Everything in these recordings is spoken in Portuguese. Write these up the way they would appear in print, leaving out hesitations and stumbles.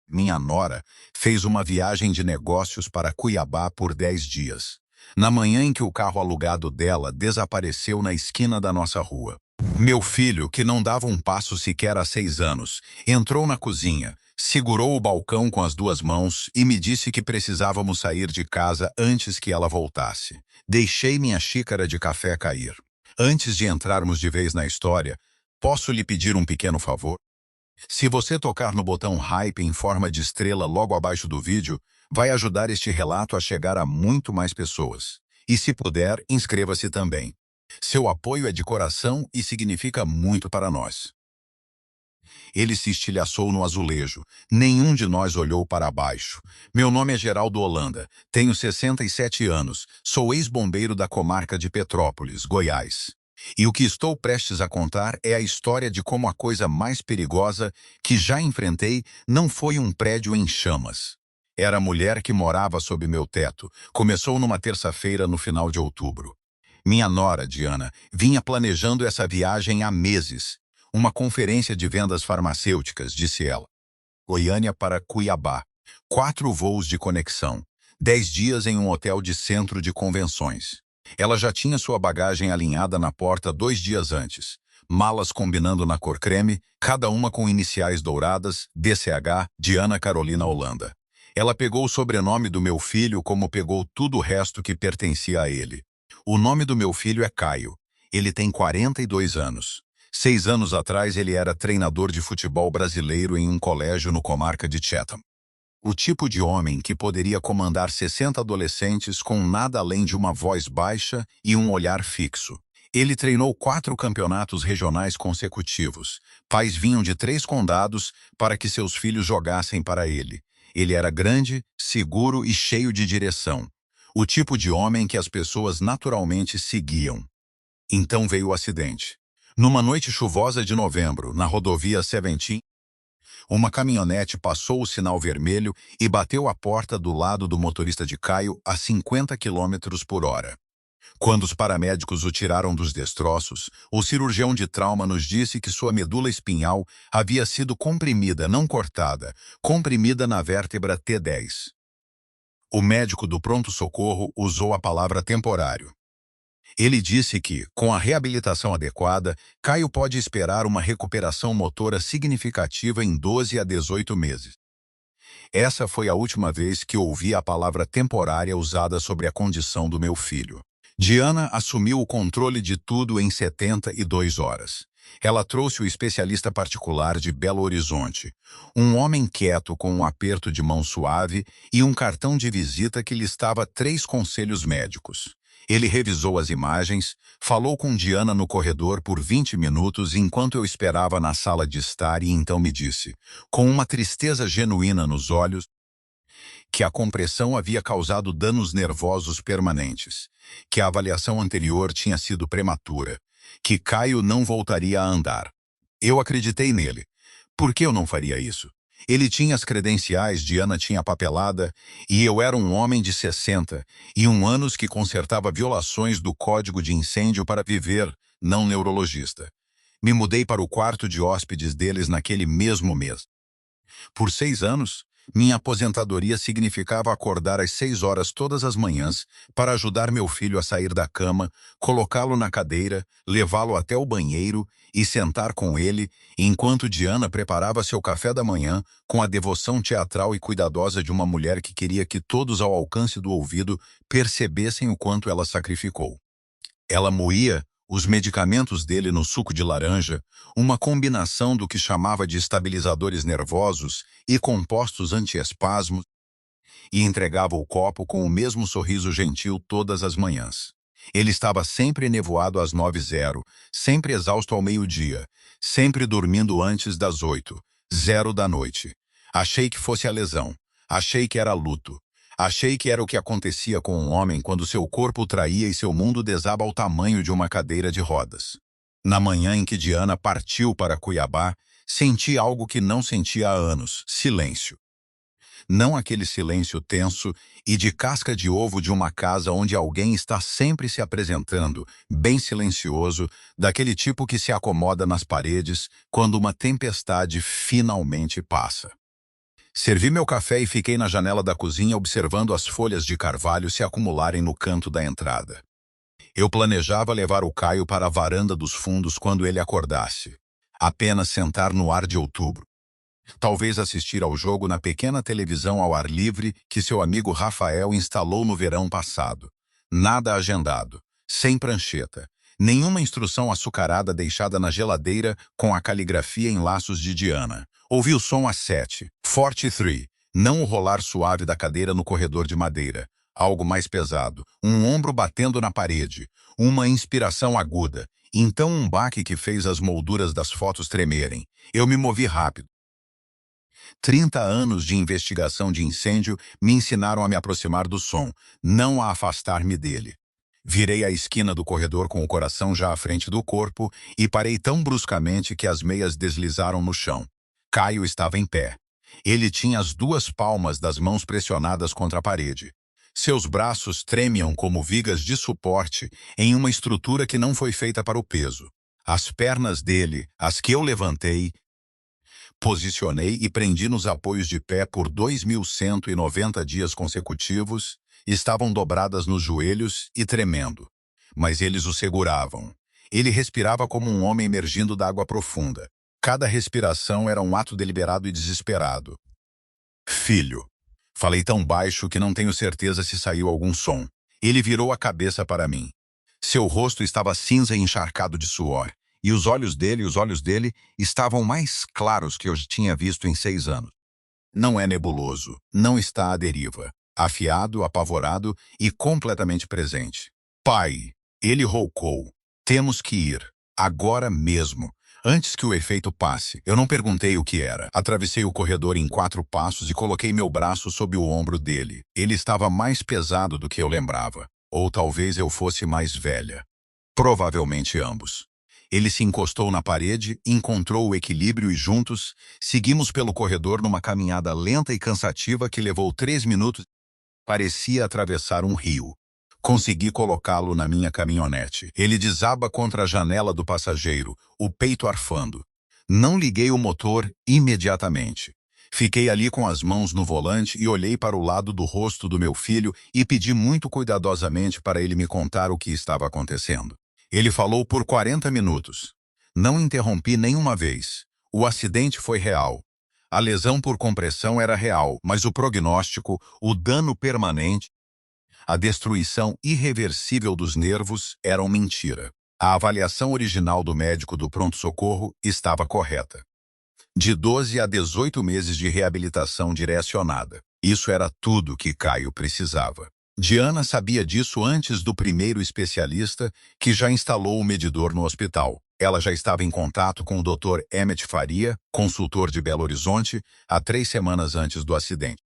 Minha nora fez uma viagem de negócios para Cuiabá por 10 dias. Na manhã em que o carro alugado dela desapareceu na esquina da nossa rua. Meu filho, que não dava um passo sequer há 6 anos, entrou na cozinha, segurou o balcão com as duas mãos e me disse que precisávamos sair de casa antes que ela voltasse. Deixei minha xícara de café cair. Antes de entrarmos de vez na história, posso lhe pedir um pequeno favor? Se você tocar no botão Hype em forma de estrela logo abaixo do vídeo, vai ajudar este relato a chegar a muito mais pessoas. E se puder, inscreva-se também. Seu apoio é de coração e significa muito para nós. Ele se estilhaçou no azulejo. Nenhum de nós olhou para baixo. Meu nome é Geraldo Holanda. Tenho 67 anos. Sou ex-bombeiro da comarca de Petrópolis, Goiás. E o que estou prestes a contar é a história de como a coisa mais perigosa que já enfrentei não foi um prédio em chamas. Era a mulher que morava sob meu teto. Começou numa terça-feira no final de outubro. Minha nora, Diana, vinha planejando essa viagem há meses. Uma conferência de vendas farmacêuticas, disse ela. Goiânia para Cuiabá. 4 voos de conexão. 10 dias em um hotel de centro de convenções. Ela já tinha sua bagagem alinhada na porta 2 dias antes. Malas combinando na cor creme, cada uma com iniciais douradas, DCH, Diana Carolina Holanda. Ela pegou o sobrenome do meu filho como pegou tudo o resto que pertencia a ele. O nome do meu filho é Caio. Ele tem 42 anos. 6 anos atrás ele era treinador de futebol brasileiro em um colégio no comarca de Chatham. O tipo de homem que poderia comandar 60 adolescentes com nada além de uma voz baixa e um olhar fixo. Ele treinou 4 campeonatos regionais consecutivos. Pais vinham de 3 condados para que seus filhos jogassem para ele. Ele era grande, seguro e cheio de direção. O tipo de homem que as pessoas naturalmente seguiam. Então veio o acidente. Numa noite chuvosa de novembro, na rodovia 17, uma caminhonete passou o sinal vermelho e bateu a porta do lado do motorista de Caio a 50 km por hora. Quando os paramédicos o tiraram dos destroços, o cirurgião de trauma nos disse que sua medula espinhal havia sido comprimida, não cortada, comprimida na vértebra T10. O médico do pronto-socorro usou a palavra temporário. Ele disse que, com a reabilitação adequada, Caio pode esperar uma recuperação motora significativa em 12 a 18 meses. Essa foi a última vez que ouvi a palavra temporária usada sobre a condição do meu filho. Diana assumiu o controle de tudo em 72 horas. Ela trouxe o especialista particular de Belo Horizonte, um homem quieto com um aperto de mão suave e um cartão de visita que listava 3 conselhos médicos. Ele revisou as imagens, falou com Diana no corredor por 20 minutos enquanto eu esperava na sala de estar e então me disse, com uma tristeza genuína nos olhos, que a compressão havia causado danos nervosos permanentes, que a avaliação anterior tinha sido prematura, que Caio não voltaria a andar. Eu acreditei nele. Por que eu não faria isso? Ele tinha as credenciais, Diana tinha a papelada, e eu era um homem de 61 anos que consertava violações do Código de Incêndio para viver, não neurologista. Me mudei para o quarto de hóspedes deles naquele mesmo mês. Por 6 anos, minha aposentadoria significava acordar às 6 horas todas as manhãs para ajudar meu filho a sair da cama, colocá-lo na cadeira, levá-lo até o banheiro e sentar com ele, enquanto Diana preparava seu café da manhã com a devoção teatral e cuidadosa de uma mulher que queria que todos ao alcance do ouvido percebessem o quanto ela sacrificou. Ela moía os medicamentos dele no suco de laranja, uma combinação do que chamava de estabilizadores nervosos e compostos antiespasmos, e entregava o copo com o mesmo sorriso gentil todas as manhãs. Ele estava sempre nevoado às 9h, sempre exausto ao meio-dia, sempre dormindo antes das 8h da noite. Achei que fosse a lesão, achei que era luto. Achei que era o que acontecia com um homem quando seu corpo o traía e seu mundo desaba ao tamanho de uma cadeira de rodas. Na manhã em que Diana partiu para Cuiabá, senti algo que não sentia há anos, silêncio. Não aquele silêncio tenso e de casca de ovo de uma casa onde alguém está sempre se apresentando, bem silencioso, daquele tipo que se acomoda nas paredes quando uma tempestade finalmente passa. Servi meu café e fiquei na janela da cozinha observando as folhas de carvalho se acumularem no canto da entrada. Eu planejava levar o Caio para a varanda dos fundos quando ele acordasse. Apenas sentar no ar de outubro. Talvez assistir ao jogo na pequena televisão ao ar livre que seu amigo Rafael instalou no verão passado. Nada agendado, sem prancheta, nenhuma instrução açucarada deixada na geladeira com a caligrafia em laços de Diana. Ouvi o som às 7:43, não o rolar suave da cadeira no corredor de madeira. Algo mais pesado, um ombro batendo na parede, uma inspiração aguda, então um baque que fez as molduras das fotos tremerem. Eu me movi rápido. 30 anos de investigação de incêndio me ensinaram a me aproximar do som, não a afastar-me dele. Virei a esquina do corredor com o coração já à frente do corpo e parei tão bruscamente que as meias deslizaram no chão. Caio estava em pé. Ele tinha as duas palmas das mãos pressionadas contra a parede. Seus braços tremiam como vigas de suporte em uma estrutura que não foi feita para o peso. As pernas dele, as que eu levantei, posicionei e prendi nos apoios de pé por 2.190 dias consecutivos, estavam dobradas nos joelhos e tremendo. Mas eles o seguravam. Ele respirava como um homem emergindo da água profunda. Cada respiração era um ato deliberado e desesperado. Filho. Falei tão baixo que não tenho certeza se saiu algum som. Ele virou a cabeça para mim. Seu rosto estava cinza e encharcado de suor. E os olhos dele estavam mais claros que eu tinha visto em 6 anos. Não é nebuloso, não está à deriva. Afiado, apavorado e completamente presente. Pai, ele roucou. Temos que ir. Agora mesmo. Antes que o efeito passe, eu não perguntei o que era. Atravessei o corredor em 4 passos e coloquei meu braço sob o ombro dele. Ele estava mais pesado do que eu lembrava. Ou talvez eu fosse mais velha. Provavelmente ambos. Ele se encostou na parede, encontrou o equilíbrio e juntos, seguimos pelo corredor numa caminhada lenta e cansativa que levou 3 minutos. Parecia atravessar um rio. Consegui colocá-lo na minha caminhonete. Ele desaba contra a janela do passageiro, o peito arfando. Não liguei o motor imediatamente. Fiquei ali com as mãos no volante e olhei para o lado do rosto do meu filho e pedi muito cuidadosamente para ele me contar o que estava acontecendo. Ele falou por 40 minutos. Não interrompi nenhuma vez. O acidente foi real. A lesão por compressão era real, mas o prognóstico, o dano permanente, a destruição irreversível dos nervos eram mentira. A avaliação original do médico do pronto-socorro estava correta. De 12 a 18 meses de reabilitação direcionada. Isso era tudo que Caio precisava. Diana sabia disso antes do primeiro especialista, que já instalou o medidor no hospital. Ela já estava em contato com o Dr. Emmett Faria, consultor de Belo Horizonte, há 3 semanas antes do acidente.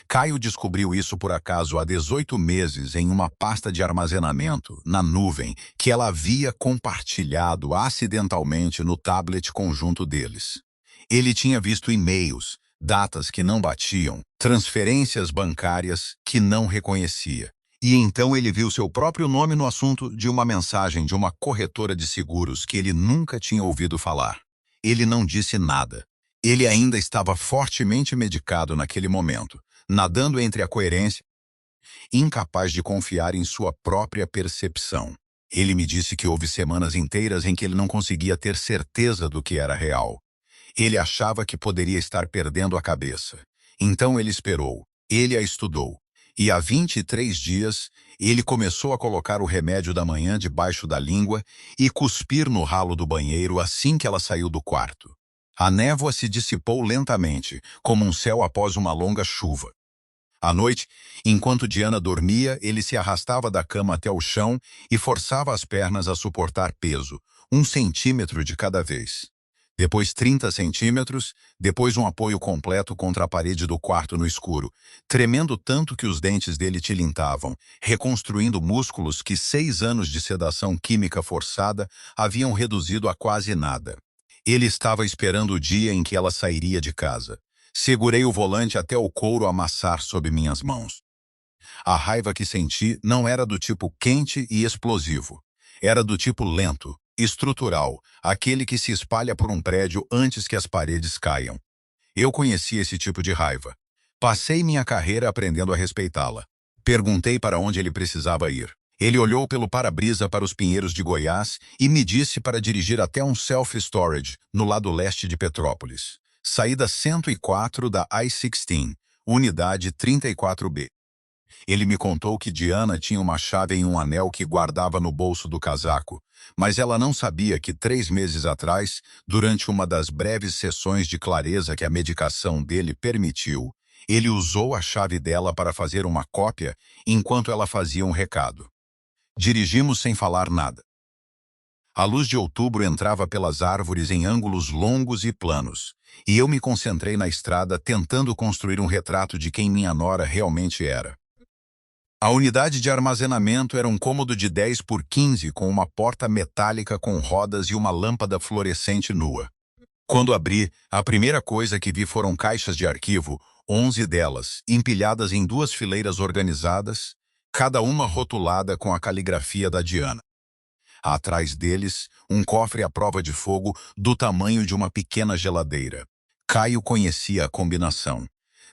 Caio descobriu isso por acaso há 18 meses em uma pasta de armazenamento, na nuvem, que ela havia compartilhado acidentalmente no tablet conjunto deles. Ele tinha visto e-mails, datas que não batiam, transferências bancárias que não reconhecia. E então ele viu seu próprio nome no assunto de uma mensagem de uma corretora de seguros que ele nunca tinha ouvido falar. Ele não disse nada. Ele ainda estava fortemente medicado naquele momento, nadando entre a coerência, incapaz de confiar em sua própria percepção. Ele me disse que houve semanas inteiras em que ele não conseguia ter certeza do que era real. Ele achava que poderia estar perdendo a cabeça. Então ele esperou. Ele a estudou. E há 23 dias, ele começou a colocar o remédio da manhã debaixo da língua e cuspir no ralo do banheiro assim que ela saiu do quarto. A névoa se dissipou lentamente, como um céu após uma longa chuva. À noite, enquanto Diana dormia, ele se arrastava da cama até o chão e forçava as pernas a suportar peso, 1 centímetro de cada vez. Depois 30 centímetros, depois um apoio completo contra a parede do quarto no escuro, tremendo tanto que os dentes dele tilintavam, reconstruindo músculos que 6 anos de sedação química forçada haviam reduzido a quase nada. Ele estava esperando o dia em que ela sairia de casa. Segurei o volante até o couro amassar sob minhas mãos. A raiva que senti não era do tipo quente e explosivo. Era do tipo lento, estrutural, aquele que se espalha por um prédio antes que as paredes caiam. Eu conhecia esse tipo de raiva. Passei minha carreira aprendendo a respeitá-la. Perguntei para onde ele precisava ir. Ele olhou pelo para-brisa para os pinheiros de Goiás e me disse para dirigir até um self-storage no lado leste de Petrópolis. Saída 104 da I-16, unidade 34B. Ele me contou que Diana tinha uma chave em um anel que guardava no bolso do casaco, mas ela não sabia que 3 meses atrás, durante uma das breves sessões de clareza que a medicação dele permitiu, ele usou a chave dela para fazer uma cópia enquanto ela fazia um recado. Dirigimos sem falar nada. A luz de outubro entrava pelas árvores em ângulos longos e planos, e eu me concentrei na estrada tentando construir um retrato de quem minha nora realmente era. A unidade de armazenamento era um cômodo de 10 por 15 com uma porta metálica com rodas e uma lâmpada fluorescente nua. Quando abri, a primeira coisa que vi foram caixas de arquivo, 11 delas, empilhadas em 2 fileiras organizadas, cada uma rotulada com a caligrafia da Diana. Atrás deles, um cofre à prova de fogo do tamanho de uma pequena geladeira. Caio conhecia a combinação.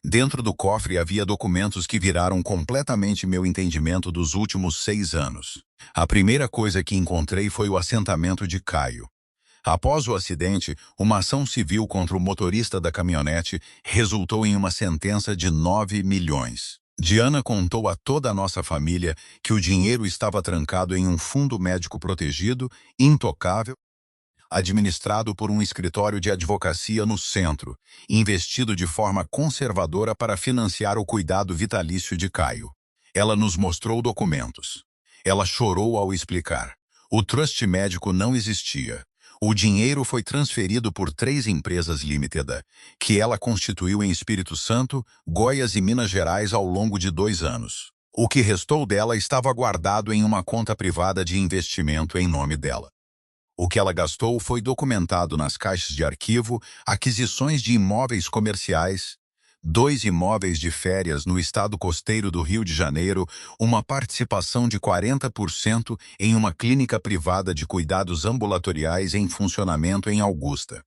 Dentro do cofre havia documentos que viraram completamente meu entendimento dos últimos 6 anos. A primeira coisa que encontrei foi o assentamento de Caio. Após o acidente, uma ação civil contra o motorista da caminhonete resultou em uma sentença de 9 milhões. Diana contou a toda a nossa família que o dinheiro estava trancado em um fundo médico protegido, intocável, administrado por um escritório de advocacia no centro, investido de forma conservadora para financiar o cuidado vitalício de Caio. Ela nos mostrou documentos. Ela chorou ao explicar. O trust médico não existia. O dinheiro foi transferido por 3 empresas limitada, que ela constituiu em Espírito Santo, Goiás e Minas Gerais ao longo de 2 anos. O que restou dela estava guardado em uma conta privada de investimento em nome dela. O que ela gastou foi documentado nas caixas de arquivo, aquisições de imóveis comerciais, 2 imóveis de férias no estado costeiro do Rio de Janeiro, uma participação de 40% em uma clínica privada de cuidados ambulatoriais em funcionamento em Augusta.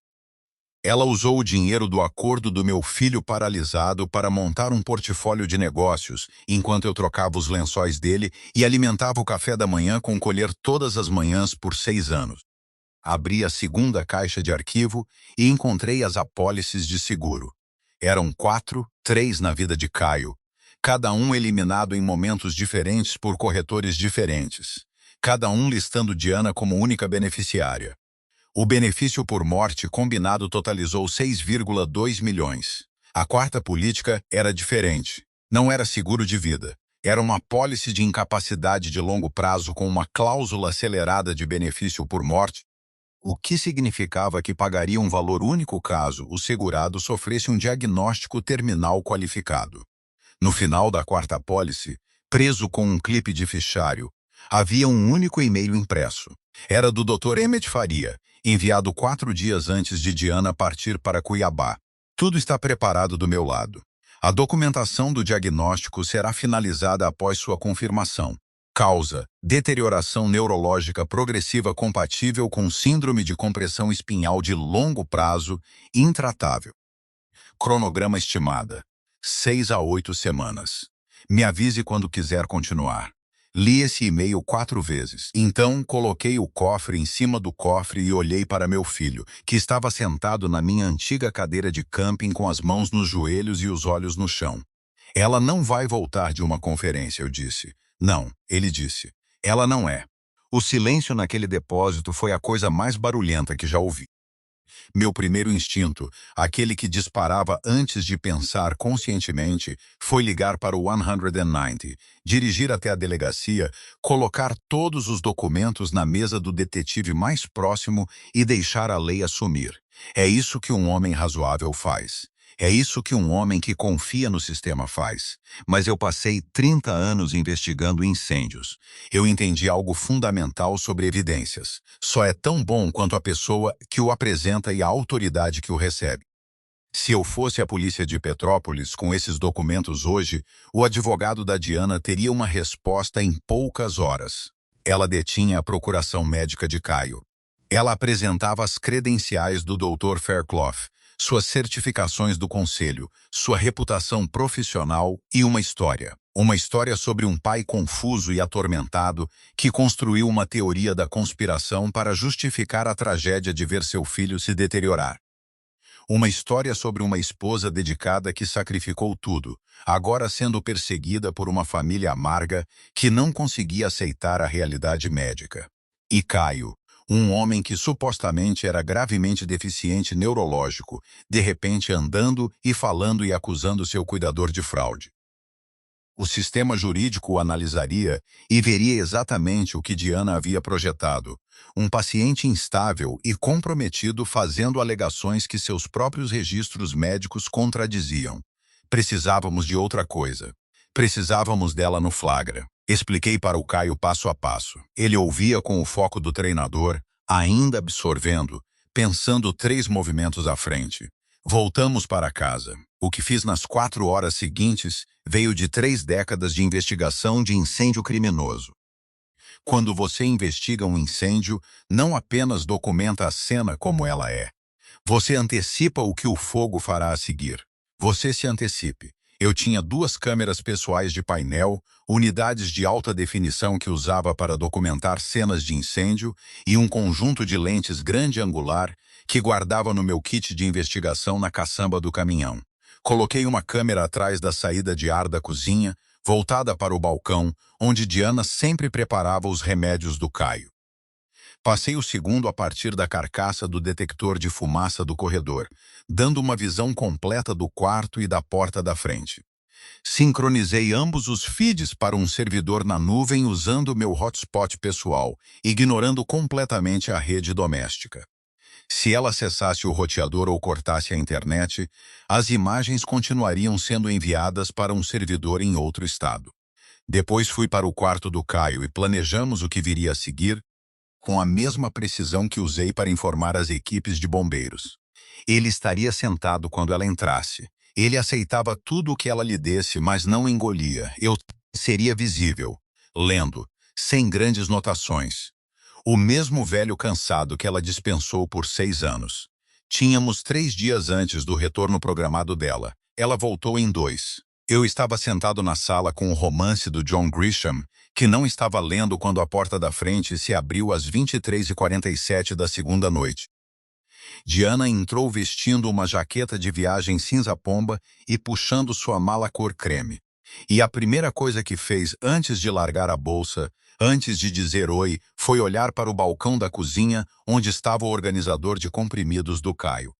Ela usou o dinheiro do acordo do meu filho paralisado para montar um portfólio de negócios, enquanto eu trocava os lençóis dele e alimentava o café da manhã com colher todas as manhãs por 6 anos. Abri a segunda caixa de arquivo e encontrei as apólices de seguro. Eram 4, 3 na vida de Caio, cada um eliminado em momentos diferentes por corretores diferentes, cada um listando Diana como única beneficiária. O benefício por morte combinado totalizou 6,2 milhões. A quarta política era diferente. Não era seguro de vida. Era uma apólice de incapacidade de longo prazo com uma cláusula acelerada de benefício por morte, o que significava que pagaria um valor único caso o segurado sofresse um diagnóstico terminal qualificado. No final da quarta apólice, preso com um clipe de fichário, havia um único e-mail impresso. Era do Dr. Emmett Faria, enviado 4 dias antes de Diana partir para Cuiabá. Tudo está preparado do meu lado. A documentação do diagnóstico será finalizada após sua confirmação. Causa: deterioração neurológica progressiva compatível com síndrome de compressão espinhal de longo prazo, intratável. Cronograma estimada: 6 a 8 semanas. Me avise quando quiser continuar. Li esse e-mail 4 vezes. Então, coloquei o cofre em cima do cofre e olhei para meu filho, que estava sentado na minha antiga cadeira de camping com as mãos nos joelhos e os olhos no chão. Ela não vai voltar de uma conferência, eu disse. Não, ele disse. Ela não é. O silêncio naquele depósito foi a coisa mais barulhenta que já ouvi. Meu primeiro instinto, aquele que disparava antes de pensar conscientemente, foi ligar para o 190, dirigir até a delegacia, colocar todos os documentos na mesa do detetive mais próximo e deixar a lei assumir. É isso que um homem razoável faz. É isso que um homem que confia no sistema faz. Mas eu passei 30 anos investigando incêndios. Eu entendi algo fundamental sobre evidências. Só é tão bom quanto a pessoa que o apresenta e a autoridade que o recebe. Se eu fosse a polícia de Petrópolis com esses documentos hoje, o advogado da Diana teria uma resposta em poucas horas. Ela detinha a procuração médica de Caio. Ela apresentava as credenciais do Dr. Fairclough, suas certificações do conselho, sua reputação profissional e uma história. Uma história sobre um pai confuso e atormentado que construiu uma teoria da conspiração para justificar a tragédia de ver seu filho se deteriorar. Uma história sobre uma esposa dedicada que sacrificou tudo, agora sendo perseguida por uma família amarga que não conseguia aceitar a realidade médica. E Caio, um homem que supostamente era gravemente deficiente neurológico, de repente andando e falando e acusando seu cuidador de fraude. O sistema jurídico o analisaria e veria exatamente o que Diana havia projetado. Um paciente instável e comprometido fazendo alegações que seus próprios registros médicos contradiziam. Precisávamos de outra coisa. Precisávamos dela no flagra. Expliquei para o Caio passo a passo. Ele ouvia com o foco do treinador, ainda absorvendo, pensando 3 movimentos à frente. Voltamos para casa. O que fiz nas 4 horas seguintes veio de 3 décadas de investigação de incêndio criminoso. Quando você investiga um incêndio, não apenas documenta a cena como ela é. Você antecipa o que o fogo fará a seguir. Você se antecipe. Eu tinha 2 câmeras pessoais de painel, unidades de alta definição que usava para documentar cenas de incêndio e um conjunto de lentes grande angular que guardava no meu kit de investigação na caçamba do caminhão. Coloquei uma câmera atrás da saída de ar da cozinha, voltada para o balcão, onde Diana sempre preparava os remédios do Caio. Passei o segundo a partir da carcaça do detector de fumaça do corredor, dando uma visão completa do quarto e da porta da frente. Sincronizei ambos os feeds para um servidor na nuvem usando meu hotspot pessoal, ignorando completamente a rede doméstica. Se ela acessasse o roteador ou cortasse a internet, as imagens continuariam sendo enviadas para um servidor em outro estado. Depois fui para o quarto do Caio e planejamos o que viria a seguir, com a mesma precisão que usei para informar as equipes de bombeiros. Ele estaria sentado quando ela entrasse. Ele aceitava tudo o que ela lhe desse, mas não engolia. Eu seria visível, lendo, sem grandes notações. O mesmo velho cansado que ela dispensou por 6 anos. Tínhamos 3 dias antes do retorno programado dela. Ela voltou em 2. Eu estava sentado na sala com o romance do John Grisham, que não estava lendo quando a porta da frente se abriu às 23h47 da segunda noite. Diana entrou vestindo uma jaqueta de viagem cinza pomba e puxando sua mala cor creme. E a primeira coisa que fez antes de largar a bolsa, antes de dizer oi, foi olhar para o balcão da cozinha, onde estava o organizador de comprimidos do Caio.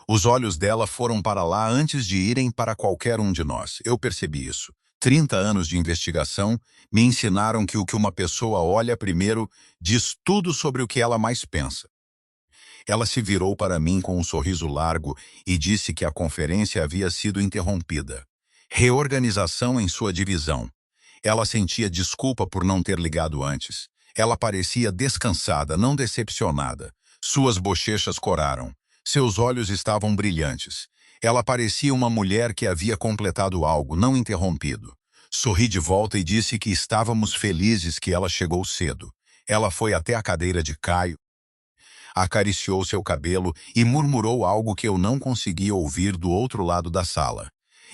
Os olhos dela foram para lá antes de irem para qualquer um de nós. Eu percebi isso. 30 anos de investigação me ensinaram que o que uma pessoa olha primeiro diz tudo sobre o que ela mais pensa. Ela se virou para mim com um sorriso largo e disse que a conferência havia sido interrompida. Reorganização em sua divisão. Ela sentia desculpa por não ter ligado antes. Ela parecia descansada, não decepcionada. Suas bochechas coraram. Seus olhos estavam brilhantes. Ela parecia uma mulher que havia completado algo, não interrompido. Sorri de volta e disse que estávamos felizes que ela chegou cedo. Ela foi até a cadeira de Caio, acariciou seu cabelo e murmurou algo que eu não conseguia ouvir do outro lado da sala.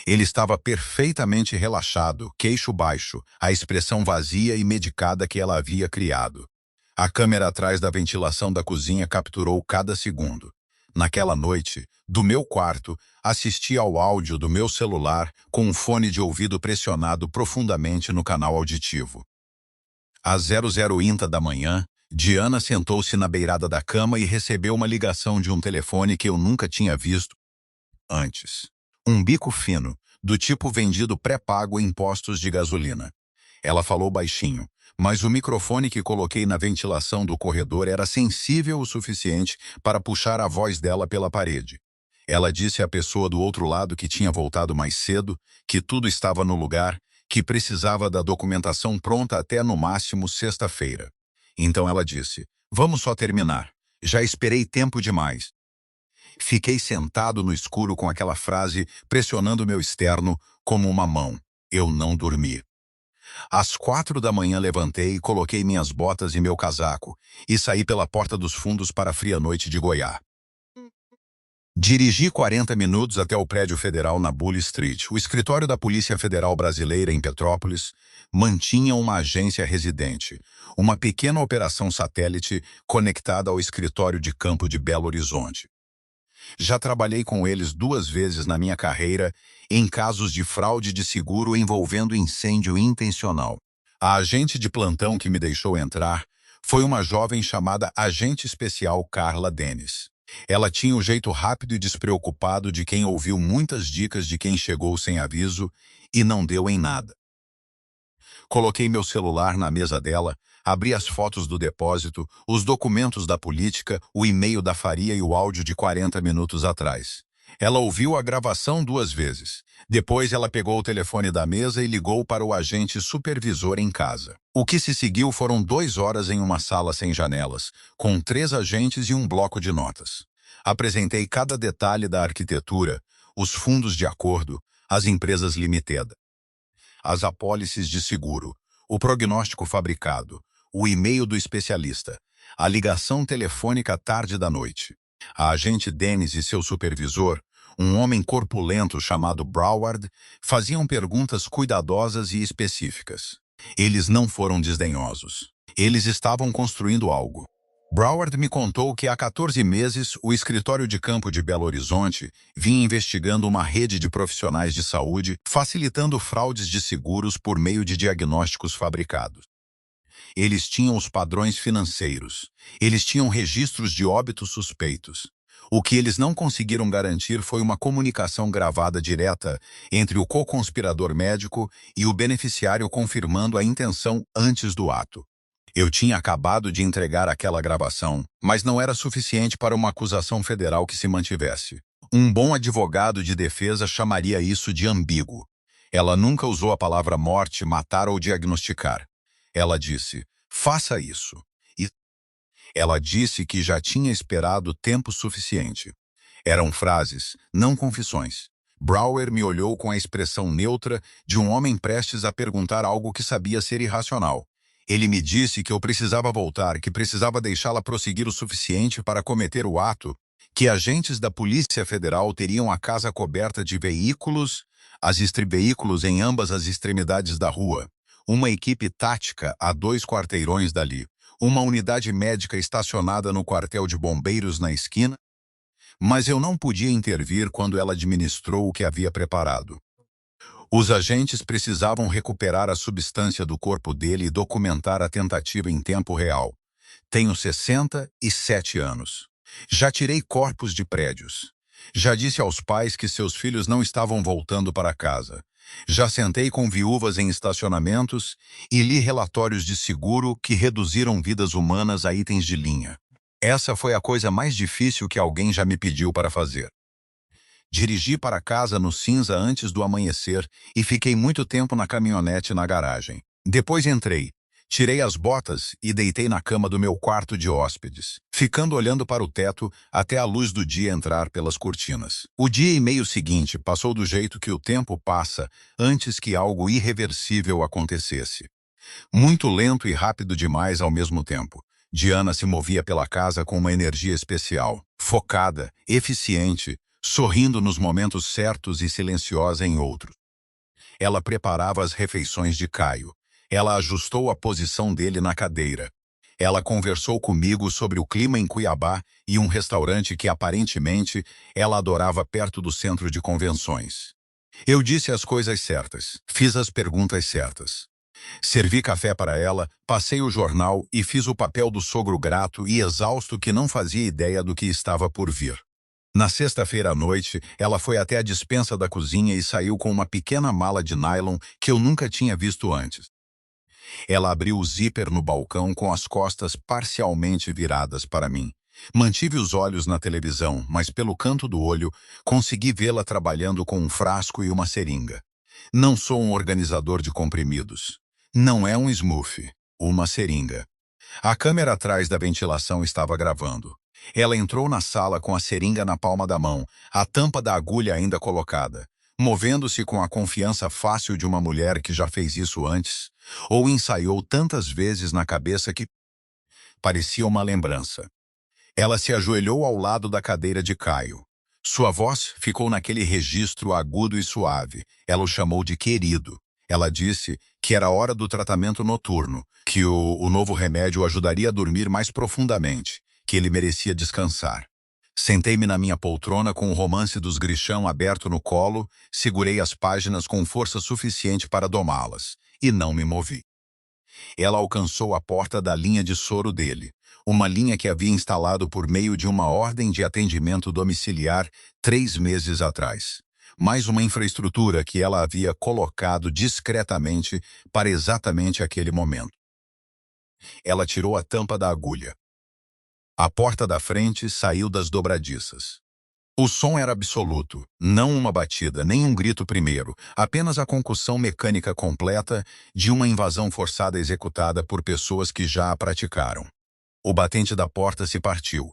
Ele estava perfeitamente relaxado, queixo baixo, a expressão vazia e medicada que ela havia criado. A câmera atrás da ventilação da cozinha capturou cada segundo. Naquela noite, do meu quarto, assisti ao áudio do meu celular com um fone de ouvido pressionado profundamente no canal auditivo. Às 00h da manhã, Diana sentou-se na beirada da cama e recebeu uma ligação de um telefone que eu nunca tinha visto antes. Um bico fino, do tipo vendido pré-pago em postos de gasolina. Ela falou baixinho, mas o microfone que coloquei na ventilação do corredor era sensível o suficiente para puxar a voz dela pela parede. Ela disse à pessoa do outro lado que tinha voltado mais cedo, que tudo estava no lugar, que precisava da documentação pronta até no máximo sexta-feira. Então ela disse, vamos só terminar. Já esperei tempo demais. Fiquei sentado no escuro com aquela frase pressionando meu externo como uma mão. Eu não dormi. Às 4 da manhã levantei e coloquei minhas botas e meu casaco e saí pela porta dos fundos para a fria noite de Goiás. Dirigi 40 minutos até o prédio federal na Bull Street. O escritório da Polícia Federal Brasileira em Petrópolis mantinha uma agência residente, uma pequena operação satélite conectada ao escritório de campo de Belo Horizonte. Já trabalhei com eles 2 vezes na minha carreira em casos de fraude de seguro envolvendo incêndio intencional. A agente de plantão que me deixou entrar foi uma jovem chamada Agente Especial Carla Dennis. Ela tinha o jeito rápido e despreocupado de quem ouviu muitas dicas de quem chegou sem aviso e não deu em nada. Coloquei meu celular na mesa dela, abri as fotos do depósito, os documentos da política, o e-mail da Faria e o áudio de 40 minutos atrás. Ela ouviu a gravação 2 vezes. Depois ela pegou o telefone da mesa e ligou para o agente supervisor em casa. O que se seguiu foram 2 horas em uma sala sem janelas, com 3 agentes e um bloco de notas. Apresentei cada detalhe da arquitetura, os fundos de acordo, as empresas limitada, as apólices de seguro, o prognóstico fabricado, o e-mail do especialista, a ligação telefônica tarde da noite. A agente Dennis e seu supervisor, um homem corpulento chamado Broward, faziam perguntas cuidadosas e específicas. Eles não foram desdenhosos. Eles estavam construindo algo. Broward me contou que há 14 meses o escritório de campo de Belo Horizonte vinha investigando uma rede de profissionais de saúde facilitando fraudes de seguros por meio de diagnósticos fabricados. Eles tinham os padrões financeiros. Eles tinham registros de óbitos suspeitos. O que eles não conseguiram garantir foi uma comunicação gravada direta entre o co-conspirador médico e o beneficiário confirmando a intenção antes do ato. Eu tinha acabado de entregar aquela gravação, mas não era suficiente para uma acusação federal que se mantivesse. Um bom advogado de defesa chamaria isso de ambíguo. Ela nunca usou a palavra morte, matar ou diagnosticar. Ela disse, faça isso. E ela disse que já tinha esperado tempo suficiente. Eram frases, não confissões. Brower me olhou com a expressão neutra de um homem prestes a perguntar algo que sabia ser irracional. Ele me disse que eu precisava voltar, que precisava deixá-la prosseguir o suficiente para cometer o ato, que agentes da Polícia Federal teriam a casa coberta de veículos, veículos em ambas as extremidades da rua, uma equipe tática a 2 quarteirões dali, uma unidade médica estacionada no quartel de bombeiros na esquina, mas eu não podia intervir quando ela administrou o que havia preparado. Os agentes precisavam recuperar a substância do corpo dele e documentar a tentativa em tempo real. Tenho 67 anos. Já tirei corpos de prédios. Já disse aos pais que seus filhos não estavam voltando para casa. Já sentei com viúvas em estacionamentos e li relatórios de seguro que reduziram vidas humanas a itens de linha. Essa foi a coisa mais difícil que alguém já me pediu para fazer. Dirigi para casa no cinza antes do amanhecer e fiquei muito tempo na caminhonete na garagem. Depois entrei, tirei as botas e deitei na cama do meu quarto de hóspedes, ficando olhando para o teto até a luz do dia entrar pelas cortinas. O dia e meio seguinte passou do jeito que o tempo passa antes que algo irreversível acontecesse. Muito lento e rápido demais ao mesmo tempo. Diana se movia pela casa com uma energia especial, focada, eficiente, sorrindo nos momentos certos e silenciosa em outros. Ela preparava as refeições de Caio. Ela ajustou a posição dele na cadeira. Ela conversou comigo sobre o clima em Cuiabá e um restaurante que aparentemente ela adorava perto do centro de convenções. Eu disse as coisas certas, fiz as perguntas certas. Servi café para ela, passei o jornal e fiz o papel do sogro grato e exausto que não fazia ideia do que estava por vir. Na sexta-feira à noite, ela foi até a despensa da cozinha e saiu com uma pequena mala de nylon que eu nunca tinha visto antes. Ela abriu o zíper no balcão com as costas parcialmente viradas para mim. Mantive os olhos na televisão, mas pelo canto do olho, consegui vê-la trabalhando com um frasco e uma seringa. Não sou um organizador de comprimidos. Não é um smoothie, uma seringa. A câmera atrás da ventilação estava gravando. Ela entrou na sala com a seringa na palma da mão, a tampa da agulha ainda colocada, movendo-se com a confiança fácil de uma mulher que já fez isso antes, ou ensaiou tantas vezes na cabeça que parecia uma lembrança. Ela se ajoelhou ao lado da cadeira de Caio. Sua voz ficou naquele registro agudo e suave. Ela o chamou de querido. Ela disse que era hora do tratamento noturno, que o novo remédio o ajudaria a dormir mais profundamente, que ele merecia descansar. Sentei-me na minha poltrona com o romance dos Grisham aberto no colo, segurei as páginas com força suficiente para domá-las, e não me movi. Ela alcançou a porta da linha de soro dele, uma linha que havia instalado por meio de uma ordem de atendimento domiciliar 3 meses atrás. Mais uma infraestrutura que ela havia colocado discretamente para exatamente aquele momento. Ela tirou a tampa da agulha. A porta da frente saiu das dobradiças. O som era absoluto, não uma batida, nem um grito primeiro, apenas a concussão mecânica completa de uma invasão forçada executada por pessoas que já a praticaram. O batente da porta se partiu.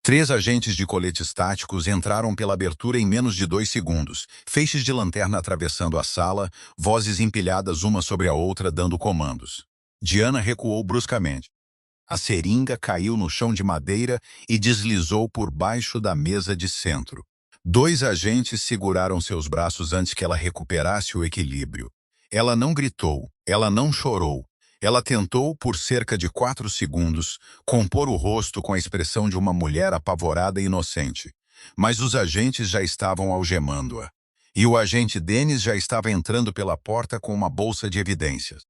3 agentes de coletes táticos entraram pela abertura em menos de 2 segundos, feixes de lanterna atravessando a sala, vozes empilhadas uma sobre a outra dando comandos. Diana recuou bruscamente. A seringa caiu no chão de madeira e deslizou por baixo da mesa de centro. 2 agentes seguraram seus braços antes que ela recuperasse o equilíbrio. Ela não gritou, ela não chorou. Ela tentou, por cerca de 4 segundos, compor o rosto com a expressão de uma mulher apavorada e inocente. Mas os agentes já estavam algemando-a. E o agente Dennis já estava entrando pela porta com uma bolsa de evidências.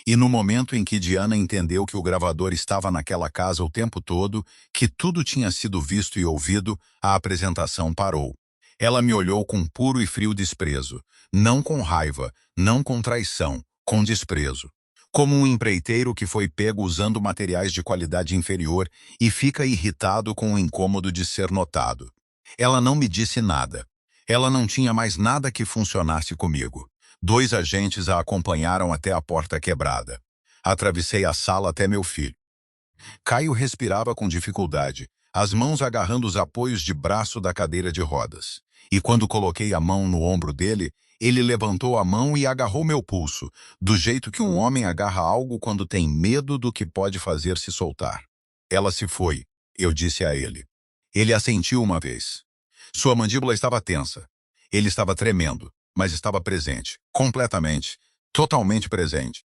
E no momento em que Diana entendeu que o gravador estava naquela casa o tempo todo, que tudo tinha sido visto e ouvido, a apresentação parou. Ela me olhou com puro e frio desprezo. Não com raiva, não com traição, com desprezo. Como um empreiteiro que foi pego usando materiais de qualidade inferior e fica irritado com o incômodo de ser notado. Ela não me disse nada. Ela não tinha mais nada que funcionasse comigo. 2 agentes a acompanharam até a porta quebrada. Atravessei a sala até meu filho. Caio respirava com dificuldade, as mãos agarrando os apoios de braço da cadeira de rodas. E quando coloquei a mão no ombro dele, ele levantou a mão e agarrou meu pulso, do jeito que um homem agarra algo quando tem medo do que pode fazer se soltar. Ela se foi, eu disse a ele. Ele assentiu uma vez. Sua mandíbula estava tensa. Ele estava tremendo, mas estava presente, completamente, totalmente presente.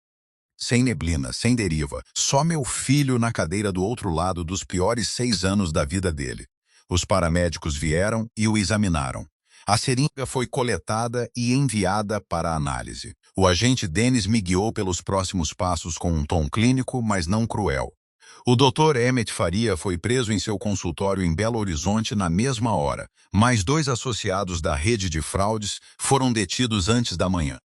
Sem neblina, sem deriva, só meu filho na cadeira do outro lado dos piores 6 anos da vida dele. Os paramédicos vieram e o examinaram. A seringa foi coletada e enviada para análise. O agente Dennis me guiou pelos próximos passos com um tom clínico, mas não cruel. O Dr. Emmett Faria foi preso em seu consultório em Belo Horizonte na mesma hora. Mais 2 associados da rede de fraudes foram detidos antes da manhã.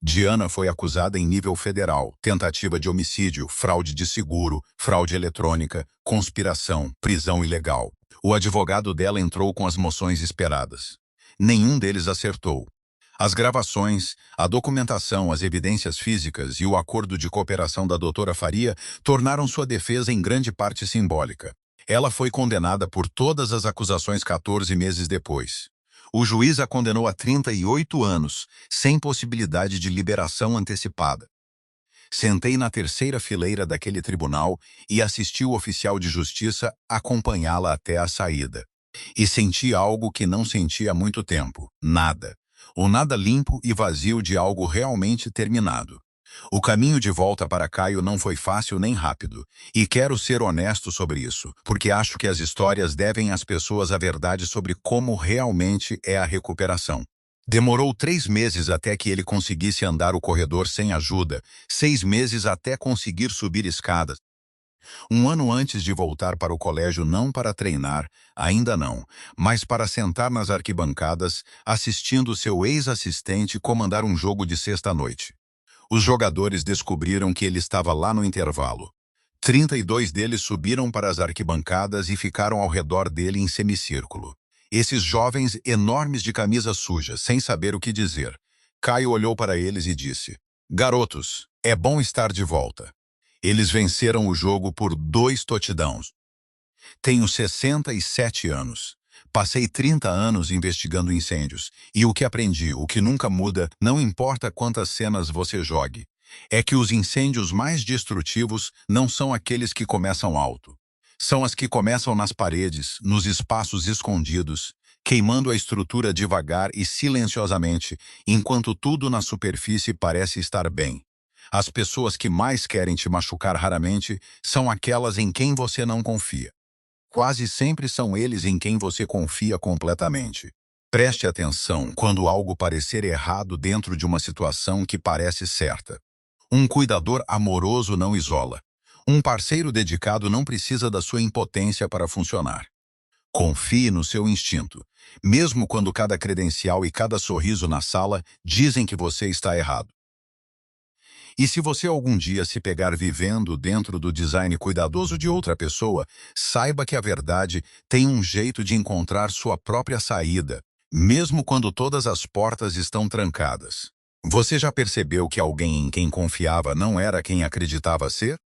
Diana foi acusada em nível federal, tentativa de homicídio, fraude de seguro, fraude eletrônica, conspiração, prisão ilegal. O advogado dela entrou com as moções esperadas. Nenhum deles acertou. As gravações, a documentação, as evidências físicas e o acordo de cooperação da doutora Faria tornaram sua defesa em grande parte simbólica. Ela foi condenada por todas as acusações 14 meses depois. O juiz a condenou a 38 anos, sem possibilidade de liberação antecipada. Sentei na terceira fileira daquele tribunal e assisti o oficial de justiça acompanhá-la até a saída. E senti algo que não senti há muito tempo. Nada. O nada limpo e vazio de algo realmente terminado. O caminho de volta para Caio não foi fácil nem rápido, e quero ser honesto sobre isso, porque acho que as histórias devem às pessoas a verdade sobre como realmente é a recuperação. Demorou 3 meses até que ele conseguisse andar o corredor sem ajuda, 6 meses até conseguir subir escadas. 1 ano antes de voltar para o colégio, não para treinar, ainda não, mas para sentar nas arquibancadas, assistindo seu ex-assistente comandar um jogo de sexta-noite. Os jogadores descobriram que ele estava lá no intervalo. 32 deles subiram para as arquibancadas e ficaram ao redor dele em semicírculo. Esses jovens enormes de camisa suja, sem saber o que dizer. Caio olhou para eles e disse: "Garotos, é bom estar de volta." Eles venceram o jogo por 2 touchdowns. Tenho 67 anos. Passei 30 anos investigando incêndios. E o que aprendi, o que nunca muda, não importa quantas cenas você jogue, é que os incêndios mais destrutivos não são aqueles que começam alto. São as que começam nas paredes, nos espaços escondidos, queimando a estrutura devagar e silenciosamente, enquanto tudo na superfície parece estar bem. As pessoas que mais querem te machucar raramente são aquelas em quem você não confia. Quase sempre são eles em quem você confia completamente. Preste atenção quando algo parecer errado dentro de uma situação que parece certa. Um cuidador amoroso não isola. Um parceiro dedicado não precisa da sua impotência para funcionar. Confie no seu instinto, mesmo quando cada credencial e cada sorriso na sala dizem que você está errado. E se você algum dia se pegar vivendo dentro do design cuidadoso de outra pessoa, saiba que a verdade tem um jeito de encontrar sua própria saída, mesmo quando todas as portas estão trancadas. Você já percebeu que alguém em quem confiava não era quem acreditava ser?